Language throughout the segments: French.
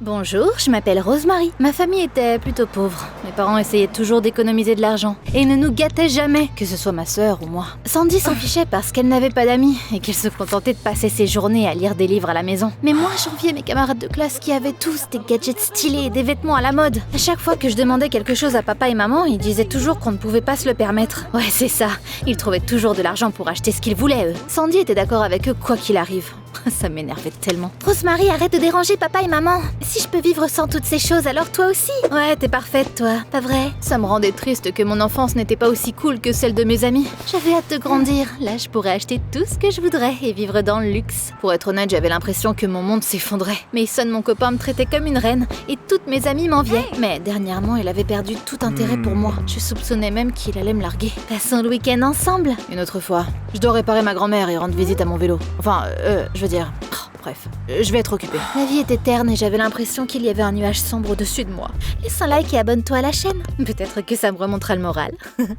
Bonjour, je m'appelle Rosemary. Ma famille était plutôt pauvre. Mes parents essayaient toujours d'économiser de l'argent et ne nous gâtaient jamais, que ce soit ma sœur ou moi. Sandy s'en fichait parce qu'elle n'avait pas d'amis et qu'elle se contentait de passer ses journées à lire des livres à la maison. Mais moi, j'enviais mes camarades de classe qui avaient tous des gadgets stylés et des vêtements à la mode. À chaque fois que je demandais quelque chose à papa et maman, ils disaient toujours qu'on ne pouvait pas se le permettre. Ouais, c'est ça. Ils trouvaient toujours de l'argent pour acheter ce qu'ils voulaient, eux. Sandy était d'accord avec eux quoi qu'il arrive. Ça m'énervait tellement. Rosemary, arrête de déranger papa et maman. Si je peux vivre sans toutes ces choses, alors toi aussi. Ouais, t'es parfaite, toi, pas vrai? Ça me rendait triste que mon enfance n'était pas aussi cool que celle de mes amis. J'avais hâte de grandir. Là, je pourrais acheter tout ce que je voudrais et vivre dans le luxe. Pour être honnête, j'avais l'impression que mon monde s'effondrait. Mason, mon copain, me traitait comme une reine et toutes mes amies m'enviaient. Mais dernièrement, il avait perdu tout intérêt pour moi. Je soupçonnais même qu'il allait me larguer. Passons le week-end ensemble. Une autre fois. Je dois réparer ma grand-mère et rendre visite à mon vélo. Enfin, je veux dire... Bref, je vais être occupée. La vie était terne et j'avais l'impression qu'il y avait un nuage sombre au-dessus de moi. Laisse un like et abonne-toi à la chaîne. Peut-être que ça me remontera le moral.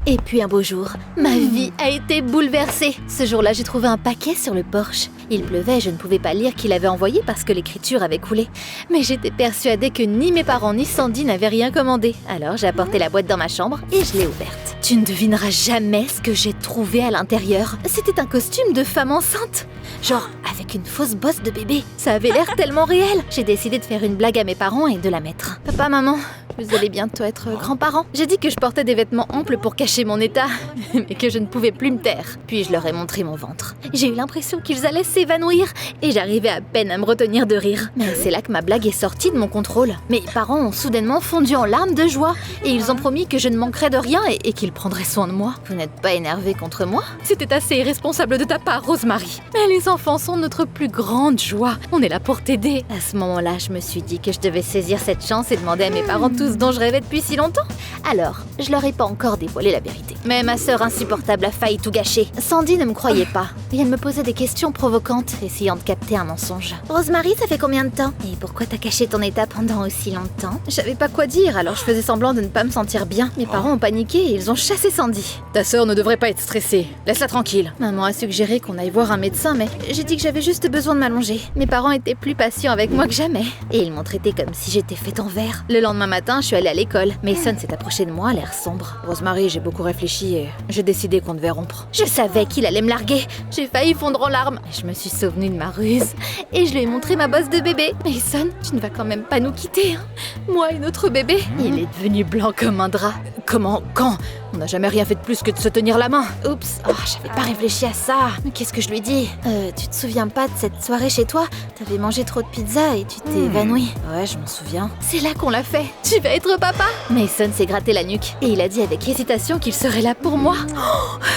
Et puis un beau jour, ma vie a été bouleversée. Ce jour-là, j'ai trouvé un paquet sur le porche. Il pleuvait et je ne pouvais pas lire qui l'avait envoyé parce que l'écriture avait coulé. Mais j'étais persuadée que ni mes parents ni Sandy n'avaient rien commandé. Alors j'ai apporté la boîte dans ma chambre et je l'ai ouverte. Tu ne devineras jamais ce que j'ai trouvé à l'intérieur. C'était un costume de femme enceinte. Genre avec une fausse bosse de bébé. Ça avait l'air tellement réel. J'ai décidé de faire une blague à mes parents et de la mettre. Papa, maman, vous allez bientôt être grands-parents. J'ai dit que je portais des vêtements amples pour cacher mon état, mais que je ne pouvais plus me taire. Puis je leur ai montré mon ventre. J'ai eu l'impression qu'ils allaient s'évanouir et j'arrivais à peine à me retenir de rire. Mais c'est là que ma blague est sortie de mon contrôle. Mes parents ont soudainement fondu en larmes de joie et ils ont promis que je ne manquerais de rien et qu'ils prendraient soin de moi. Vous n'êtes pas énervé contre moi? C'était assez irresponsable de ta part, Rosemary. Mais les enfants sont notre plus grande joie. On est là pour t'aider. À ce moment-là, je me suis dit que je devais saisir cette chance et demander à mes parents tout ce dont je rêvais depuis si longtemps. Alors, je leur ai pas encore dévoilé la vérité. Mais ma sœur insupportable a failli tout gâcher. Sandy ne me croyait pas. Et elle me posait des questions provocantes, essayant de capter un mensonge. Rosemary, ça fait combien de temps? Et pourquoi t'as caché ton état pendant aussi longtemps? Je savais pas quoi dire, alors je faisais semblant de ne pas me sentir bien. Mes parents ont paniqué et ils ont chassé Sandy. Ta sœur ne devrait pas être stressée. Laisse-la tranquille. Maman a suggéré qu'on aille voir un médecin, mais j'ai dit que j'avais juste besoin de m'allonger. Mes parents étaient plus patients avec moi que jamais. Et ils m'ont traité comme si j'étais faite en verre. Le lendemain matin, je suis allée à l'école. Mason s'est approché de moi, l'air sombre. Rosemary, j'ai beaucoup réfléchi et j'ai décidé qu'on devait rompre. Je savais qu'il allait me larguer. J'ai failli fondre en larmes. Je me suis souvenue de ma ruse et je lui ai montré ma bosse de bébé. Mason, tu ne vas quand même pas nous quitter, hein? Moi et notre bébé. Il est devenu blanc comme un drap. Comment? Quand? On n'a jamais rien fait de plus que de se tenir la main. Oups, j'avais pas réfléchi à ça. Mais qu'est-ce que je lui dis? Tu te souviens pas de cette soirée chez toi? T'avais mangé trop de pizza et tu t'es évanoui. Ouais, je m'en souviens. C'est là qu'on l'a fait. Tu vas être papa? Mason s'est gratté la nuque et il a dit avec hésitation qu'il serait là pour moi.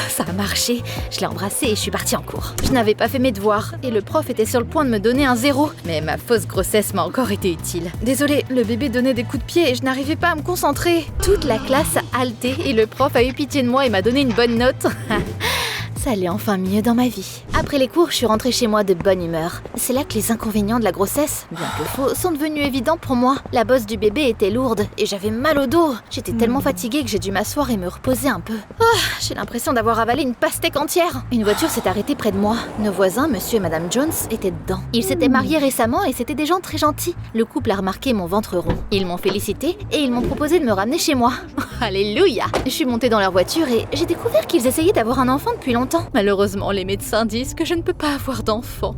Ça a marché. Je l'ai embrassé et je suis partie en cours. Je n'avais pas fait mes devoirs et le prof était sur le point de me donner un 0. Mais ma fausse grossesse m'a encore été utile. Désolée, le bébé donnait des coups de pied et je n'arrivais pas à me concentrer. Toute la classe a halté et le prof a eu pitié de moi et m'a donné une bonne note. Ça allait enfin mieux dans ma vie. Après les cours, je suis rentrée chez moi de bonne humeur. C'est là que les inconvénients de la grossesse, bien que faux, sont devenus évidents pour moi. La bosse du bébé était lourde et j'avais mal au dos. J'étais tellement fatiguée que j'ai dû m'asseoir et me reposer un peu. J'ai l'impression d'avoir avalé une pastèque entière. Une voiture s'est arrêtée près de moi. Nos voisins, monsieur et madame Jones, étaient dedans. Ils s'étaient mariés récemment et c'était des gens très gentils. Le couple a remarqué mon ventre rond. Ils m'ont félicité et ils m'ont proposé de me ramener chez moi. Alléluia! Je suis montée dans leur voiture et j'ai découvert qu'ils essayaient d'avoir un enfant depuis longtemps. Malheureusement, les médecins disent que je ne peux pas avoir d'enfant.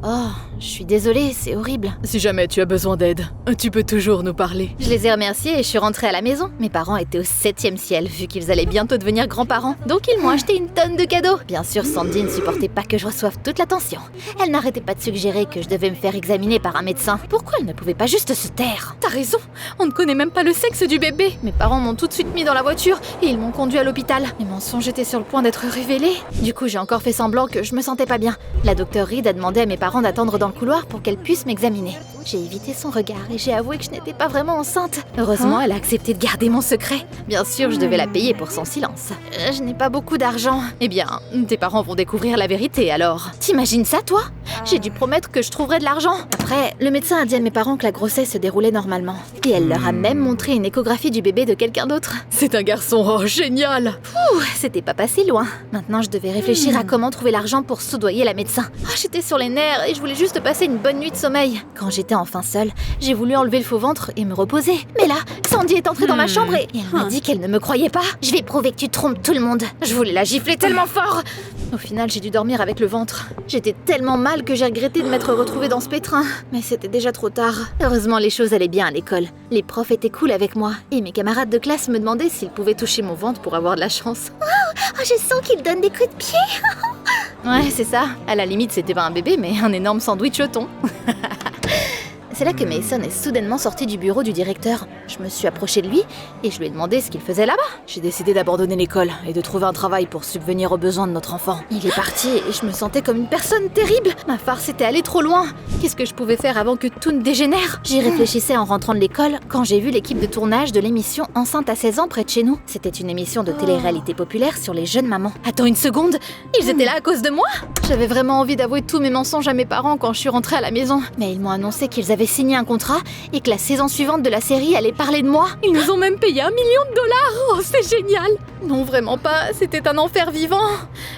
Je suis désolée, c'est horrible. Si jamais tu as besoin d'aide, tu peux toujours nous parler. Je les ai remerciés et je suis rentrée à la maison. Mes parents étaient au 7e ciel, vu qu'ils allaient bientôt devenir grands-parents. Donc ils m'ont acheté une tonne de cadeaux. Bien sûr, Sandy ne supportait pas que je reçoive toute l'attention. Elle n'arrêtait pas de suggérer que je devais me faire examiner par un médecin. Pourquoi elle ne pouvait pas juste se taire? T'as raison, on ne connaît même pas le sexe du bébé. Mes parents m'ont tout de suite mis dans la voiture et ils m'ont conduit à l'hôpital. Mes mensonges étaient sur le point d'être révélés. Du coup, j'ai encore fait semblant que je me sentais pas bien. La docteure Reed a demandé à mes parents d'attendre dans le couloir pour qu'elle puisse m'examiner. J'ai évité son regard et j'ai avoué que je n'étais pas vraiment enceinte. Heureusement, elle a accepté de garder mon secret. Bien sûr, je devais la payer pour son silence. Je n'ai pas beaucoup d'argent. Eh bien, tes parents vont découvrir la vérité alors. T'imagines ça, toi? J'ai dû promettre que je trouverais de l'argent. Après, le médecin a dit à mes parents que la grossesse se déroulait normalement. Et elle leur a même montré une échographie du bébé de quelqu'un d'autre. C'est un garçon, génial! C'était pas passé loin. Maintenant, je devais réfléchir à comment trouver l'argent pour soudoyer la médecin. J'étais sur les nerfs et je voulais juste passer une bonne nuit de sommeil. Quand j'étais j'étais enfin seule, j'ai voulu enlever le faux ventre et me reposer. Mais là, Sandy est entrée dans ma chambre et elle m'a dit qu'elle ne me croyait pas. Je vais prouver que tu trompes tout le monde. Je voulais la gifler tellement fort. Au final, j'ai dû dormir avec le ventre. J'étais tellement mal que j'ai regretté de m'être retrouvée dans ce pétrin. Mais c'était déjà trop tard. Heureusement, les choses allaient bien à l'école. Les profs étaient cool avec moi. Et mes camarades de classe me demandaient s'ils pouvaient toucher mon ventre pour avoir de la chance. Oh, je sens qu'il donne des coups de pied. Ouais, c'est ça. À la limite, c'était pas un bébé, mais un énorme sandwich au thon. C'est là que Mason est soudainement sorti du bureau du directeur. Je me suis approchée de lui et je lui ai demandé ce qu'il faisait là-bas. J'ai décidé d'abandonner l'école et de trouver un travail pour subvenir aux besoins de notre enfant. Il est parti et je me sentais comme une personne terrible. Ma farce était allée trop loin. Qu'est-ce que je pouvais faire avant que tout ne dégénère? J'y réfléchissais en rentrant de l'école quand j'ai vu l'équipe de tournage de l'émission Enceinte à 16 ans près de chez nous. C'était une émission de télé-réalité populaire sur les jeunes mamans. Attends une seconde, ils étaient là à cause de moi? J'avais vraiment envie d'avouer tous mes mensonges à mes parents quand je suis rentrée à la maison. Mais ils m'ont annoncé qu'ils avaient signé un contrat et que la saison suivante de la série allait parler de moi. Ils nous ont même payé $1 million. Oh, c'est génial! Non, vraiment pas. C'était un enfer vivant.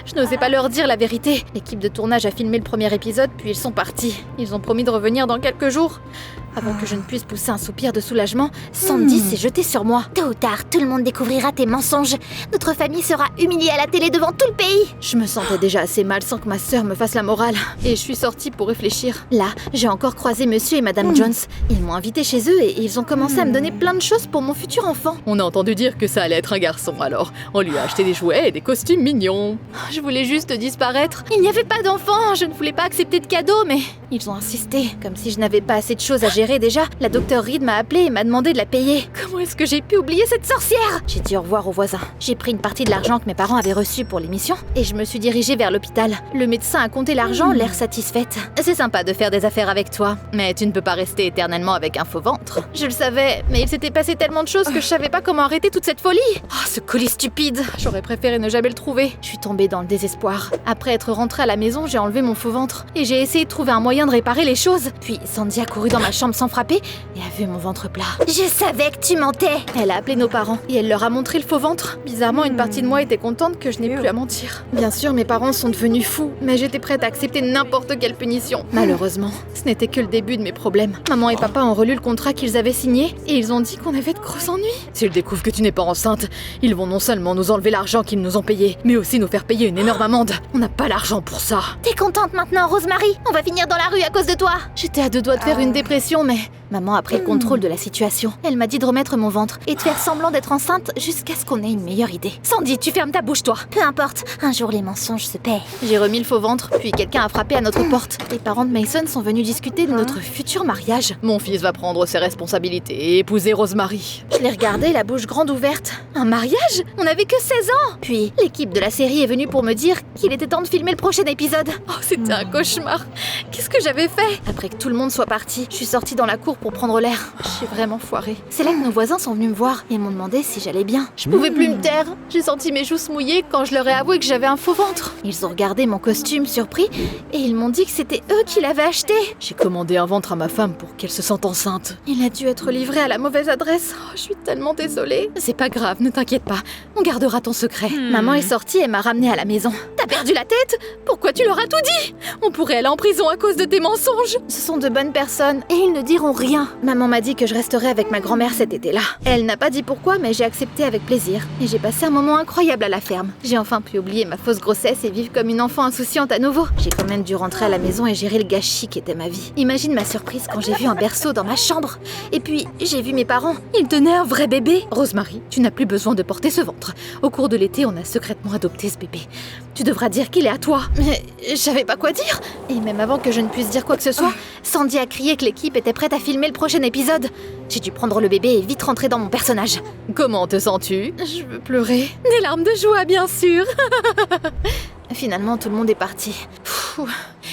Je n'osais pas leur dire la vérité. L'équipe de tournage a filmé le premier épisode, puis ils sont partis. Ils ont promis de revenir dans quelques jours. Avant que je ne puisse pousser un soupir de soulagement, Sandy s'est jetée sur moi. Tôt ou tard, tout le monde découvrira tes mensonges. Notre famille sera humiliée à la télé devant tout le pays. Je me sentais déjà assez mal sans que ma sœur me fasse la morale. Et je suis sortie pour réfléchir. Là, j'ai encore croisé Monsieur et Madame Jones. Ils m'ont invitée chez eux et ils ont commencé à me donner plein de choses pour mon futur enfant. On a entendu dire que ça allait être un garçon, alors on lui a acheté des jouets et des costumes mignons. Je voulais juste disparaître. Il n'y avait pas d'enfant, je ne voulais pas accepter de cadeaux, mais ils ont insisté. Comme si je n'avais pas assez de choses à gérer déjà, la docteure Reed m'a appelée et m'a demandé de la payer. Comment est-ce que j'ai pu oublier cette sorcière? J'ai dit au revoir aux voisins. J'ai pris une partie de l'argent que mes parents avaient reçu pour l'émission et je me suis dirigée vers l'hôpital. Le médecin a compté l'argent, l'air satisfaite. C'est sympa de faire des affaires avec toi, mais tu ne peux pas rester éternellement avec un faux ventre. Je le savais, mais il s'était passé tellement de choses que je savais pas comment arrêter toute cette folie. Oh, ce colis stupide! J'aurais préféré ne jamais le trouver. Je suis tombée dans le désespoir. Après être rentrée à la maison, j'ai enlevé mon faux ventre et j'ai essayé de trouver un moyen de réparer les choses. Puis Sandy a couru dans ma chambre sans frapper et a vu mon ventre plat. Je savais que tu mentais. Elle a appelé nos parents et elle leur a montré le faux ventre. Bizarrement, une partie de moi était contente que je n'ai plus à mentir. Bien sûr, mes parents sont devenus fous, mais j'étais prête à accepter n'importe quelle punition. Malheureusement, ce n'était que le début de mes problèmes. Maman et papa ont relu le contrat qu'ils avaient signé et ils ont dit qu'on avait de gros ennuis. S'ils découvrent que tu n'es pas enceinte, ils vont non seulement nous enlever l'argent qu'ils nous ont payé, mais aussi nous faire payer une énorme amende. On n'a pas l'argent pour ça. T'es contente maintenant, Rosemary? On va finir dans la rue à cause de toi. J'étais à deux doigts de faire une dépression, mais maman a pris le contrôle de la situation. Elle m'a dit de remettre mon ventre et de faire semblant d'être enceinte jusqu'à ce qu'on ait une meilleure idée. Sandy, tu fermes ta bouche, toi. Peu importe, un jour les mensonges se paient. J'ai remis le faux ventre, puis quelqu'un a frappé à notre porte. Les parents de Mason sont venus discuter de notre futur mariage. Mon fils va prendre ses responsabilités et épouser Rosemary. Je l'ai regardé, la bouche grande ouverte. Un mariage? On n'avait que 16 ans. Puis, l'équipe de la série est venue pour me dire qu'il était temps de filmer le prochain épisode. Oh, c'était un cauchemar. Qu'est-ce que j'avais fait? Après que tout le monde soit parti, je suis sortie dans la cour pour prendre l'air. J'ai vraiment foiré. C'est là que nos voisins sont venus me voir et m'ont demandé si j'allais bien. Je pouvais plus me taire. J'ai senti mes joues se mouiller quand je leur ai avoué que j'avais un faux ventre. Ils ont regardé mon costume surpris et ils m'ont dit que c'était eux qui l'avaient acheté. J'ai commandé un ventre à ma femme pour qu'elle se sente enceinte. Il a dû être livré à la mauvaise adresse. Oh, je suis tellement désolée. C'est pas grave, ne t'inquiète pas. On gardera ton secret. Maman est sortie et m'a ramenée à la maison. T'as perdu la tête? Pourquoi tu leur as tout dit? On pourrait aller en prison à cause de tes mensonges. Ce sont de bonnes personnes et ils ne diront rien. Maman m'a dit que je resterais avec ma grand-mère cet été-là. Elle n'a pas dit pourquoi, mais j'ai accepté avec plaisir. Et j'ai passé un moment incroyable à la ferme. J'ai enfin pu oublier ma fausse grossesse et vivre comme une enfant insouciante à nouveau. J'ai quand même dû rentrer à la maison et gérer le gâchis qui était ma vie. Imagine ma surprise quand j'ai vu un berceau dans ma chambre. Et puis, j'ai vu mes parents. Ils tenaient un vrai bébé. Rosemary, tu n'as plus besoin de porter ce ventre. Au cours de l'été, on a secrètement adopté ce bébé. Tu devras dire qu'il est à toi. Mais je savais pas quoi dire. Et même avant que je ne puisse dire quoi que ce soit, Sandy a crié que l'équipe était prête à filmer le prochain épisode. J'ai dû prendre le bébé et vite rentrer dans mon personnage. Comment te sens-tu? Je veux pleurer. Des larmes de joie, bien sûr. Finalement, tout le monde est parti.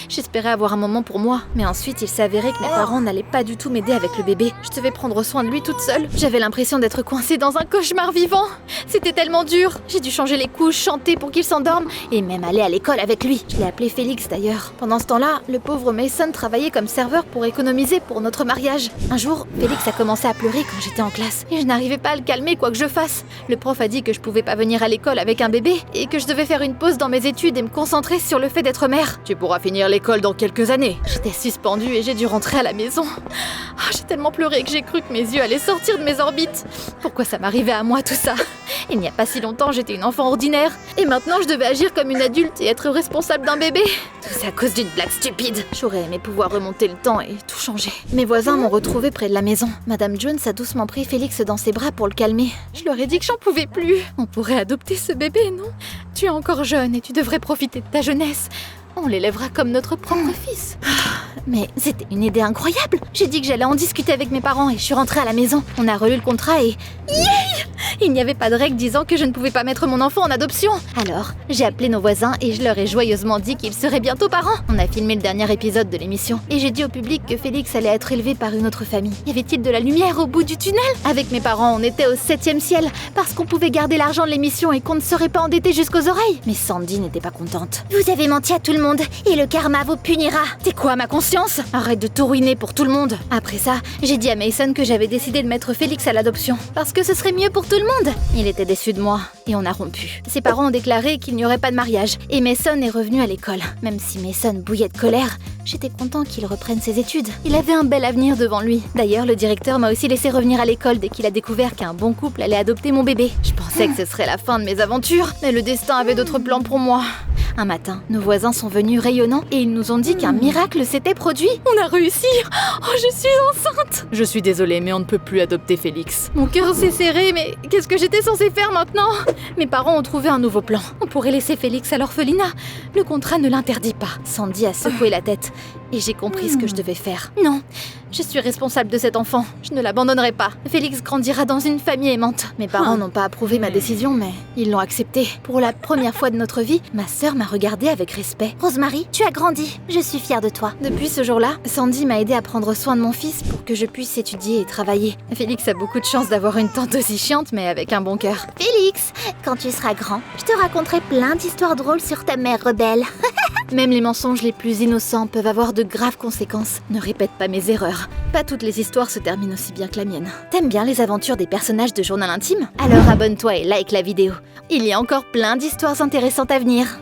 J'espérais avoir un moment pour moi, mais ensuite il s'est avéré que mes parents n'allaient pas du tout m'aider avec le bébé. Je devais prendre soin de lui toute seule. J'avais l'impression d'être coincée dans un cauchemar vivant. C'était tellement dur. J'ai dû changer les couches, chanter pour qu'il s'endorme et même aller à l'école avec lui. Je l'ai appelé Félix d'ailleurs. Pendant ce temps-là, le pauvre Mason travaillait comme serveur pour économiser pour notre mariage. Un jour, Félix a commencé à pleurer quand j'étais en classe et je n'arrivais pas à le calmer quoi que je fasse. Le prof a dit que je pouvais pas venir à l'école avec un bébé et que je devais faire une pause dans mes études et me concentrer sur le fait d'être mère. Tu pourras finir l'école dans quelques années. J'étais suspendue et j'ai dû rentrer à la maison. Oh, j'ai tellement pleuré que j'ai cru que mes yeux allaient sortir de mes orbites. Pourquoi ça m'arrivait à moi tout ça? Il n'y a pas si longtemps, j'étais une enfant ordinaire. Et maintenant, je devais agir comme une adulte et être responsable d'un bébé. Tout ça à cause d'une blague stupide. J'aurais aimé pouvoir remonter le temps et tout changer. Mes voisins m'ont retrouvée près de la maison. Madame Jones a doucement pris Félix dans ses bras pour le calmer. Je leur ai dit que j'en pouvais plus. On pourrait adopter ce bébé, non? Tu es encore jeune et tu devrais profiter de ta jeunesse. On l'élèvera comme notre propre fils. Mais c'était une idée incroyable. J'ai dit que j'allais en discuter avec mes parents et je suis rentrée à la maison. On a relu le contrat et... Yay! Il n'y avait pas de règle disant que je ne pouvais pas mettre mon enfant en adoption. Alors, j'ai appelé nos voisins et je leur ai joyeusement dit qu'ils seraient bientôt parents. On a filmé le dernier épisode de l'émission et j'ai dit au public que Félix allait être élevé par une autre famille. Y avait-il de la lumière au bout du tunnel? Avec mes parents, on était au 7e ciel parce qu'on pouvait garder l'argent de l'émission et qu'on ne serait pas endetté jusqu'aux oreilles. Mais Sandy n'était pas contente. Vous avez menti à tout le monde et le karma vous punira. T'es quoi, ma conscience? Arrête de tout ruiner pour tout le monde. Après ça, j'ai dit à Mason que j'avais décidé de mettre Félix à l'adoption parce que ce serait mieux pour tout le monde. Il était déçu de moi et on a rompu. Ses parents ont déclaré qu'il n'y aurait pas de mariage et Mason est revenu à l'école. Même si Mason bouillait de colère, j'étais content qu'il reprenne ses études. Il avait un bel avenir devant lui. D'ailleurs, le directeur m'a aussi laissé revenir à l'école dès qu'il a découvert qu'un bon couple allait adopter mon bébé. Je pensais que ce serait la fin de mes aventures, mais le destin avait d'autres plans pour moi. Un matin, nos voisins sont venus rayonnants et ils nous ont dit qu'un miracle s'était produit. On a réussi! Oh, je suis enceinte! Je suis désolée, mais on ne peut plus adopter Félix. Mon cœur s'est serré, mais qu'est-ce que j'étais censée faire maintenant? Mes parents ont trouvé un nouveau plan. On pourrait laisser Félix à l'orphelinat. Le contrat ne l'interdit pas. Sandy a secoué la tête et j'ai compris ce que je devais faire. Non, je suis responsable de cet enfant. Je ne l'abandonnerai pas. Félix grandira dans une famille aimante. Mes parents n'ont pas approuvé ma décision, mais ils l'ont acceptée. Pour la première fois de notre vie, ma sœur m'a regardée avec respect. Rosemary, tu as grandi. Je suis fière de toi. Depuis ce jour-là, Sandy m'a aidée à prendre soin de mon fils pour que je puisse étudier et travailler. Félix a beaucoup de chance d'avoir une tante aussi chiante, mais avec un bon cœur. Félix, quand tu seras grand, je te raconterai plein d'histoires drôles sur ta mère rebelle. Même les mensonges les plus innocents peuvent avoir de graves conséquences. Ne répète pas mes erreurs. Pas toutes les histoires se terminent aussi bien que la mienne. T'aimes bien les aventures des personnages de Journal Intime? Alors abonne-toi et like la vidéo. Il y a encore plein d'histoires intéressantes à venir.